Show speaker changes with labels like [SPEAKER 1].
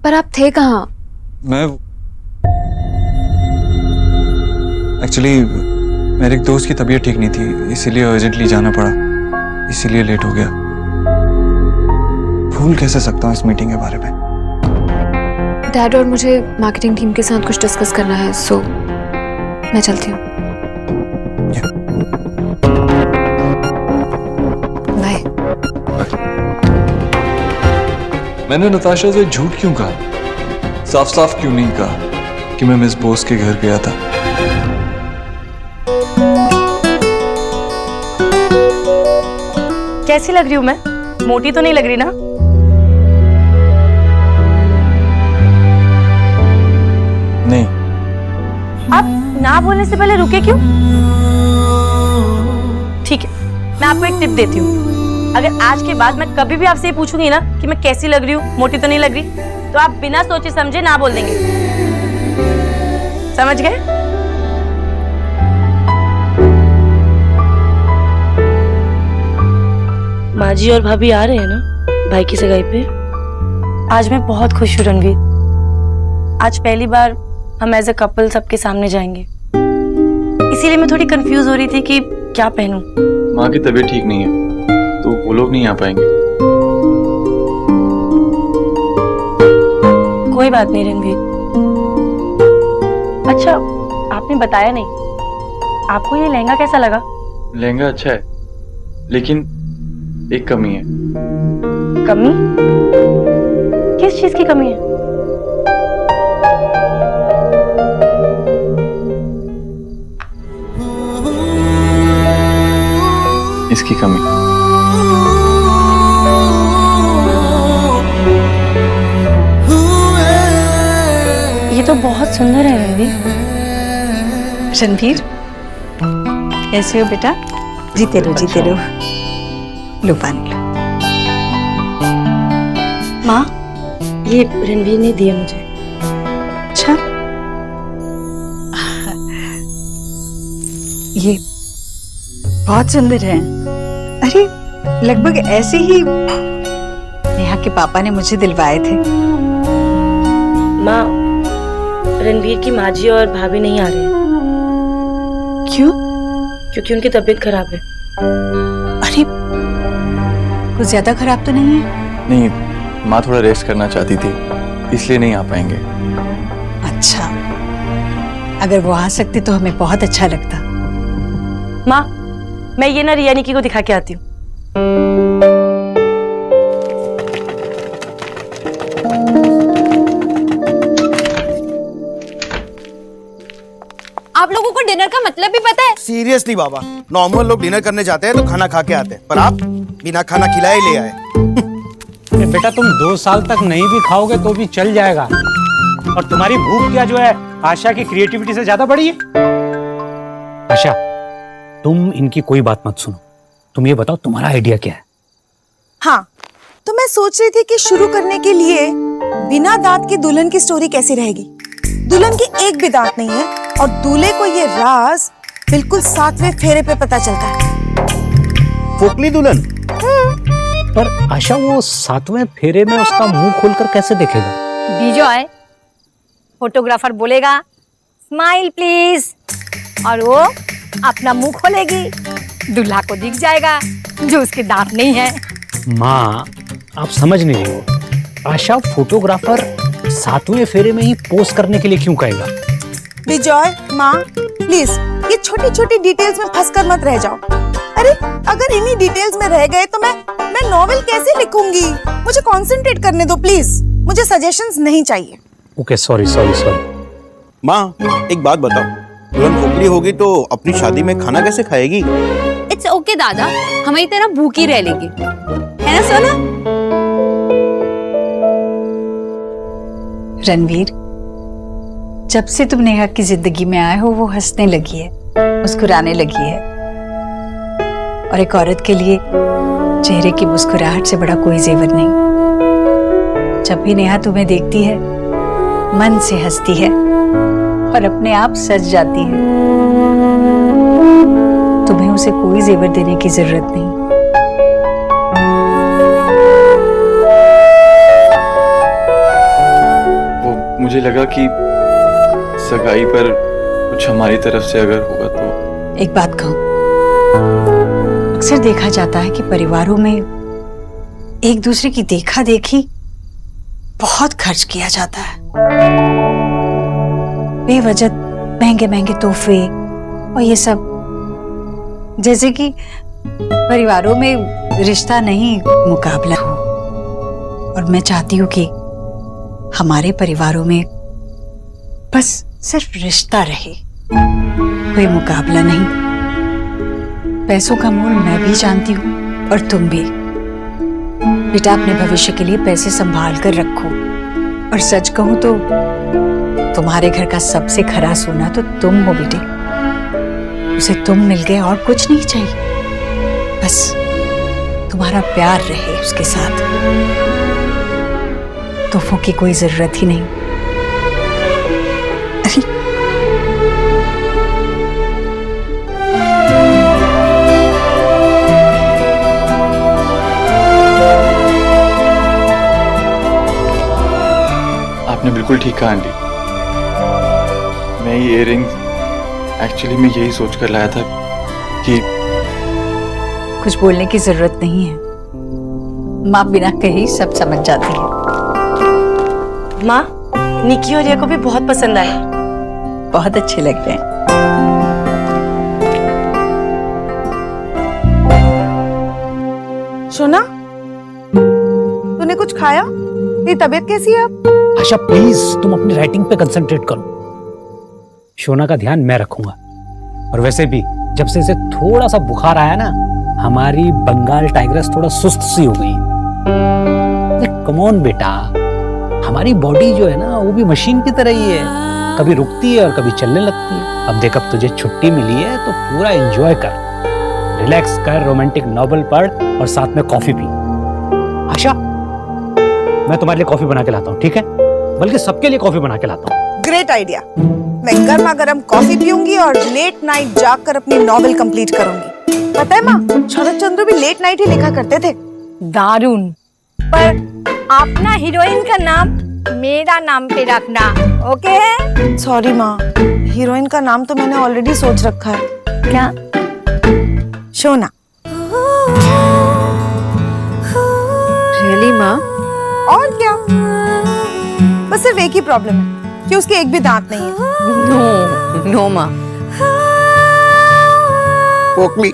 [SPEAKER 1] पर आप थे कहाँ?
[SPEAKER 2] मैं एक्चुअली मेरे एक दोस्त की तबीयत ठीक नहीं थी, इसीलिए अर्जेंटली जाना पड़ा, इसीलिए लेट हो गया। भूल कैसे सकता हूँ इस मीटिंग के बारे में।
[SPEAKER 1] डैड और मुझे मार्केटिंग टीम के साथ कुछ डिस्कस करना है, सो मैं चलती हूँ। बाय।
[SPEAKER 2] मैंने नताशा से झूठ क्यों कहा? साफ साफ क्यों नहीं कहा कि मैं मिस बोस के घर गया था?
[SPEAKER 3] कैसी लग रही हूँ मैं? मोटी तो नहीं लग रही ना?
[SPEAKER 2] नहीं।
[SPEAKER 3] आप ना बोलने से पहले रुके क्यों? ठीक है, मैं आपको एक टिप देती हूँ। अगर आज के बाद मैं कभी भी आपसे ये पूछूंगी ना कि मैं कैसी लग रही हूँ, मोटी तो नहीं लग रही, तो आप बिना सोचे समझे ना बोल देंगे। समझ गए? माँ जी और भाभी आ रहे हैं ना भाई की सगाई पे? आज मैं बहुत खुश हूँ रणवीर। आज पहली बार हम एज अ कपल सबके सामने जाएंगे, इसीलिए मैं थोड़ी कंफ्यूज हो रही थी कि क्या पहनूं।
[SPEAKER 2] माँ की तबीयत ठीक नहीं है तो वो लोग नहीं आ पाएंगे।
[SPEAKER 3] कोई बात नहीं रणवीर। अच्छा, आपने बताया नहीं, आपको ये लहंगा कैसा लगा?
[SPEAKER 2] लहंगा अच्छा है, लेकिन एक कमी है।
[SPEAKER 3] कमी? किस चीज की कमी है?
[SPEAKER 2] इसकी कमी।
[SPEAKER 3] ये तो बहुत सुंदर है रणवीर।
[SPEAKER 4] रणवीर, कैसे हो बेटा? जीते रहो, जीते रहो। लो पानी लो।
[SPEAKER 3] माँ, ये रणवीर ने दिया मुझे।
[SPEAKER 4] अच्छा, ये बहुत सुंदर है। अरे लगभग ऐसे ही नेहा के पापा ने मुझे दिलवाए थे।
[SPEAKER 3] माँ, रणवीर की माँ जी और भाभी नहीं आ रहे हैं।
[SPEAKER 4] क्यों?
[SPEAKER 3] क्योंकि उनकी तबीयत खराब है।
[SPEAKER 4] अरे कुछ ज्यादा खराब तो नहीं है?
[SPEAKER 2] नहीं, माँ थोड़ा रेस्ट करना चाहती थी, इसलिए नहीं आ पाएंगे।
[SPEAKER 4] अच्छा, अगर वो आ सकते तो हमें बहुत अच्छा लगता।
[SPEAKER 3] माँ, मैं ये ना रिया निकी को दिखा के आती हूँ।
[SPEAKER 5] आप लोगों को डिनर का मतलब भी पता है?
[SPEAKER 6] सीरियसली बाबा, नॉर्मल लोग डिनर करने जाते हैं तो खाना खा के आते हैं, पर आप बिना खाना खिलाए ले आए।
[SPEAKER 7] बेटा तुम 2 साल तक नहीं भी खाओगे तो भी चल जाएगा। और तुम्हारी भूख क्या जो है आशा की क्रिएटिविटी से ज्यादा बड़ी है? आशा, तुम इनकी कोई बात मत सुनो, तुम ये बताओ तुम्हारा आइडिया क्या है?
[SPEAKER 8] हाँ, तो मैं सोच रही थी कि शुरू करने के लिए बिना दांत की दुल्हन की स्टोरी कैसी रहेगी। दुल्हन की एक भी दांत नहीं है और दूल्हे को ये राज बिल्कुल 7वें फेरे पे पता चलता है।
[SPEAKER 6] फोकली दुल्हन?
[SPEAKER 7] पर आशा, वो 7वें फेरे में उसका मुंह खोलकर कैसे देखेगा?
[SPEAKER 5] विजय, फोटोग्राफर बोलेगा स्माइल प्लीज, और वो अपना मुंह खोलेगी, दूल्हा को दिख जाएगा जो उसके दांत नहीं है।
[SPEAKER 7] माँ, आप समझ नहीं रही हो। आशा, फोटोग्राफर 7वें फेरे में ही पोज करने के लिए क्यों कहेगा?
[SPEAKER 8] विजय, माँ प्लीज ये छोटी छोटी डिटेल्स में फंसकर मत रह जाओ। अरे अगर इन्हीं डिटेल्स में रह गए तो मैं नॉवेल कैसे लिखूंगी? मुझे कंसंट्रेट करने दो प्लीज, मुझे सजेशंस नहीं चाहिए।
[SPEAKER 7] Okay, sorry.
[SPEAKER 6] माँ एक बात बताओ, दुल्हन फोकली होगी तो अपनी शादी में खाना कैसे खाएगी?
[SPEAKER 5] इट्स ओके दादा, हमारी तरह भूखी रह लेगी, है ना सोना?
[SPEAKER 4] रणवीर, जब से तुम नेहा की जिंदगी में आए हो वो हंसने लगी है, मुस्कुराने लगी है, और एक औरत के लिए चेहरे की मुस्कुराहट से बड़ा कोई जेवर नहीं। जब भी नेहा तुम्हें देखती है मन से हंसती है और अपने आप सज जाती है। तुम्हें उसे कोई जेवर देने की जरूरत नहीं।
[SPEAKER 2] मुझे लगा कि सगाई पर कुछ हमारी तरफ से अगर होगा तो।
[SPEAKER 4] एक बात कहूं, अक्सर देखा जाता है कि परिवारों में एक दूसरे की देखा देखी बहुत खर्च किया जाता है। बेवजह महंगे महंगे तोहफे और ये सब, जैसे कि परिवारों में रिश्ता नहीं मुकाबला हो। और मैं चाहती हूँ कि हमारे परिवारों में बस सिर्फ रिश्ता रहे, कोई मुकाबला नहीं। पैसों का मोल मैं भी जानती हूँ और तुम भी। बेटा, अपने भविष्य के लिए पैसे संभाल कर रखो। और सच कहूं तो तुम्हारे घर का सबसे खरा सोना तो तुम हो बेटे। उसे तुम मिल गए और कुछ नहीं चाहिए, बस तुम्हारा प्यार रहे उसके साथ। तोहफों की कोई जरूरत ही नहीं।
[SPEAKER 2] आपने बिल्कुल ठीक कहा आंटी। मैं ये इयररिंग्स एक्चुअली मैं यही सोच कर लाया था कि
[SPEAKER 4] कुछ बोलने की जरूरत नहीं है, माँ बिना कही सब समझ जाती है।
[SPEAKER 3] माँ, निकी और रिया को भी बहुत पसंद आए।
[SPEAKER 4] बहुत अच्छे लग रहे हैं।
[SPEAKER 8] सोना, तूने कुछ खाया? तेरी तबीयत कैसी है अब?
[SPEAKER 7] आशा प्लीज तुम अपनी राइटिंग पे कंसंट्रेट करो। शोना का ध्यान मैं रखूंगा। और वैसे भी जब से इसे थोड़ा सा बुखार आया ना, हमारी बंगाल टाइग्रेस थोड़ा सुस्त सी हो गई। कम ऑन बेटा, हमारी बॉडी जो है ना वो भी मशीन की तरह ही है, कभी रुकती है और कभी चलने लगती है। अब देख, अब तुझे छुट्टी मिली है तो पूरा एंजॉय कर, रिलैक्स कर, रोमांटिक नॉवेल पढ़ और साथ में कॉफी पी। आशा, मैं तुम्हारे लिए कॉफी बना के लाता हूँ, ठीक है? बल्कि सबके लिए कॉफी बना के लाता हूँ।
[SPEAKER 8] Great idea. मैं गर्मा गर्म कॉफी पीऊंगी और लेट नाइट जाकर अपनी नॉवेल कंप्लीट करूंगी। पता है माँ, शरद चंद्र भी लेट नाइट ही लिखा करते थे।
[SPEAKER 5] दारुण। पर अपना हीरोइन का नाम मेरा नाम पे रखना, ओके?
[SPEAKER 8] सॉरी माँ, हीरोइन का नाम तो मैंने ऑलरेडी सोच रखा है।
[SPEAKER 5] क्या?
[SPEAKER 8] शोना।
[SPEAKER 1] रियली माँ?
[SPEAKER 8] और क्या, बस सिर्फ एक ही प्रॉब्लम है कि उसके एक भी दांत नहीं है।
[SPEAKER 1] नो नो माँ।
[SPEAKER 6] पोकली।